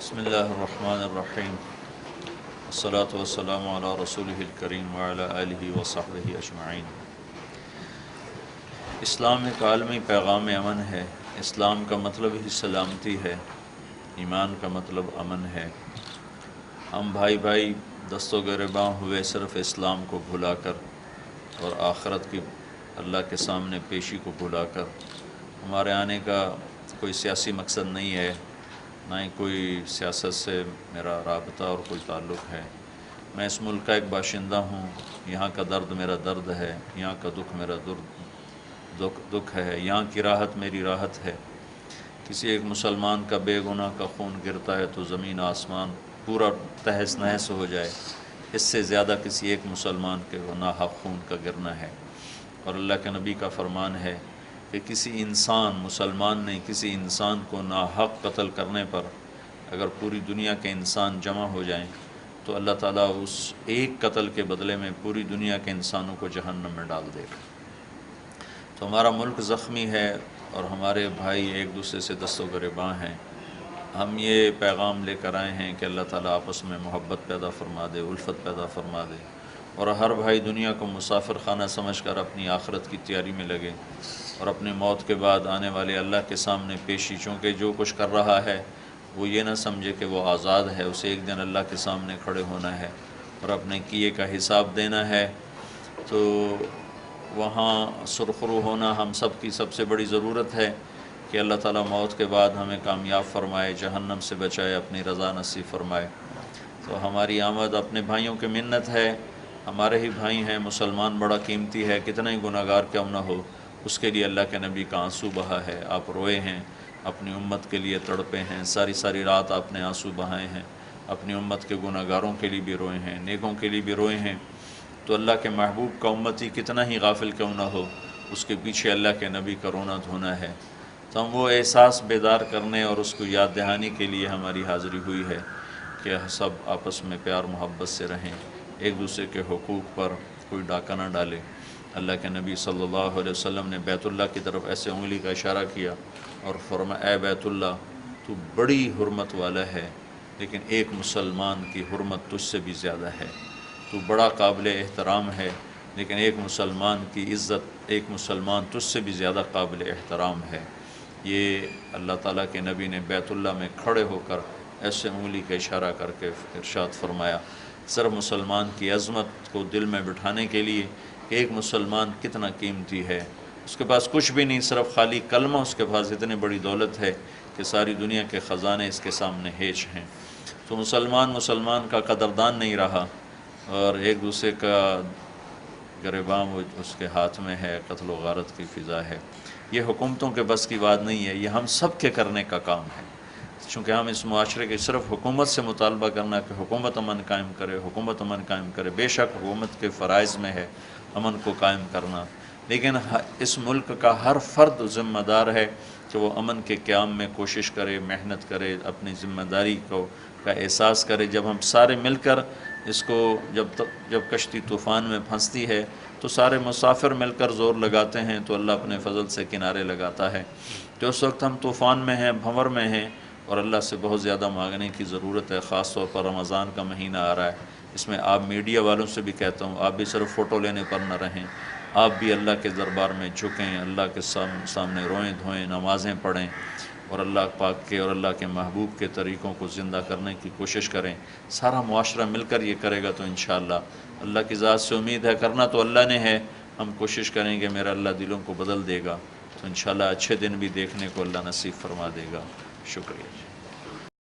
بسم اللہ الرحمن الرحیم والصلاة والسلام علی رسولہ الکریم وعلی آلہ وصحبہ اجمعین۔ اسلام ایک عالمی پیغام امن ہے۔ اسلام کا مطلب ہی سلامتی ہے، ایمان کا مطلب امن ہے۔ ہم بھائی بھائی دست و گریباں ہوئے صرف اسلام کو بھلا کر اور آخرت کی اللہ کے سامنے پیشی کو بھلا کر۔ ہمارے آنے کا کوئی سیاسی مقصد نہیں ہے، نہ ہی کوئی سیاست سے میرا رابطہ اور کوئی تعلق ہے۔ میں اس ملک کا ایک باشندہ ہوں، یہاں کا درد میرا درد ہے، یہاں کا دکھ میرا دکھ ہے، یہاں کی راحت میری راحت ہے۔ کسی ایک مسلمان کا بے گناہ کا خون گرتا ہے تو زمین آسمان پورا تہس نہس ہو جائے، اس سے زیادہ کسی ایک مسلمان کے ناحق خون کا گرنا ہے۔ اور اللہ کے نبی کا فرمان ہے کہ کسی انسان، مسلمان نے کسی انسان کو ناحق قتل کرنے پر اگر پوری دنیا کے انسان جمع ہو جائیں تو اللہ تعالیٰ اس ایک قتل کے بدلے میں پوری دنیا کے انسانوں کو جہنم میں ڈال دے گا۔ تو ہمارا ملک زخمی ہے اور ہمارے بھائی ایک دوسرے سے دست و گریباں ہیں۔ ہم یہ پیغام لے کر آئے ہیں کہ اللہ تعالیٰ آپس میں محبت پیدا فرما دے، الفت پیدا فرما دے، اور ہر بھائی دنیا کو مسافر خانہ سمجھ کر اپنی آخرت کی تیاری میں لگے اور اپنے موت کے بعد آنے والے اللہ کے سامنے پیشی، چونکہ جو کچھ کر رہا ہے وہ یہ نہ سمجھے کہ وہ آزاد ہے، اسے ایک دن اللہ کے سامنے کھڑے ہونا ہے اور اپنے کیے کا حساب دینا ہے۔ تو وہاں سرخرو ہونا ہم سب کی سب سے بڑی ضرورت ہے کہ اللہ تعالیٰ موت کے بعد ہمیں کامیاب فرمائے، جہنم سے بچائے، اپنی رضا نصیب فرمائے۔ تو ہماری آمد اپنے بھائیوں کی منت ہے، ہمارے ہی بھائی ہیں، مسلمان بڑا قیمتی ہے، کتنا ہی گناہ گار کیوں نہ ہو، اس کے لیے اللہ کے نبی کا آنسو بہا ہے، آپ روئے ہیں، اپنی امت کے لیے تڑپے ہیں، ساری رات آپ نے آنسو بہائے ہیں، اپنی امت کے گناہ گاروں کے لیے بھی روئے ہیں، نیکوں کے لیے بھی روئے ہیں۔ تو اللہ کے محبوب کا امتی کتنا ہی غافل کیوں نہ ہو، اس کے پیچھے اللہ کے نبی کا رونا دھونا ہے۔ تو ہم وہ احساس بیدار کرنے اور اس کو یاد دہانی کے لیے ہماری حاضری ہوئی ہے کہ سب آپس میں پیار محبت سے رہیں، ایک دوسرے کے حقوق پر کوئی ڈاکہ نہ ڈالے۔ اللہ کے نبی صلی اللہ علیہ وسلم نے بیت اللہ کی طرف ایسے انگلی کا اشارہ کیا اور فرمایا، اے بیت اللہ، تو بڑی حرمت والا ہے، لیکن ایک مسلمان کی حرمت تجھ سے بھی زیادہ ہے۔ تو بڑا قابل احترام ہے، لیکن ایک مسلمان کی عزت، ایک مسلمان تجھ سے بھی زیادہ قابل احترام ہے۔ یہ اللہ تعالیٰ کے نبی نے بیت اللہ میں کھڑے ہو کر ایسے انگلی کا اشارہ کر کے ارشاد فرمایا، صرف مسلمان کی عظمت کو دل میں بٹھانے کے لیے کہ ایک مسلمان کتنا قیمتی ہے۔ اس کے پاس کچھ بھی نہیں، صرف خالی کلمہ، اس کے پاس اتنی بڑی دولت ہے کہ ساری دنیا کے خزانے اس کے سامنے ہیچ ہیں۔ تو مسلمان کا قدردان نہیں رہا اور ایک دوسرے کا گریباں وہ اس کے ہاتھ میں ہے، قتل و غارت کی فضا ہے۔ یہ حکومتوں کے بس کی بات نہیں ہے، یہ ہم سب کے کرنے کا کام ہے، چونکہ ہم اس معاشرے کے صرف حکومت سے مطالبہ کرنا کہ حکومت امن قائم کرے، حکومت امن قائم کرے۔ بے شک حکومت کے فرائض میں ہے امن کو قائم کرنا، لیکن اس ملک کا ہر فرد ذمہ دار ہے کہ وہ امن کے قیام میں کوشش کرے، محنت کرے، اپنی ذمہ داری کا احساس کرے۔ جب ہم سارے مل کر اس کو جب کشتی طوفان میں پھنستی ہے تو سارے مسافر مل کر زور لگاتے ہیں تو اللہ اپنے فضل سے کنارے لگاتا ہے۔ تو اس وقت ہم طوفان میں ہیں، بھنور میں ہیں، اور اللہ سے بہت زیادہ مانگنے کی ضرورت ہے۔ خاص طور پر رمضان کا مہینہ آ رہا ہے، اس میں آپ میڈیا والوں سے بھی کہتا ہوں، آپ بھی صرف فوٹو لینے پر نہ رہیں، آپ بھی اللہ کے دربار میں جھکیں، اللہ کے سامنے روئیں دھوئیں، نمازیں پڑھیں، اور اللہ پاک کے اور اللہ کے محبوب کے طریقوں کو زندہ کرنے کی کوشش کریں۔ سارا معاشرہ مل کر یہ کرے گا تو انشاءاللہ اللہ کی ذات سے امید ہے، کرنا تو اللہ نے ہے، ہم کوشش کریں گے، میرا اللہ دلوں کو بدل دے گا، تو انشاءاللہ اچھے دن بھی دیکھنے کو اللہ نصیب فرما دے گا۔ شکریہ۔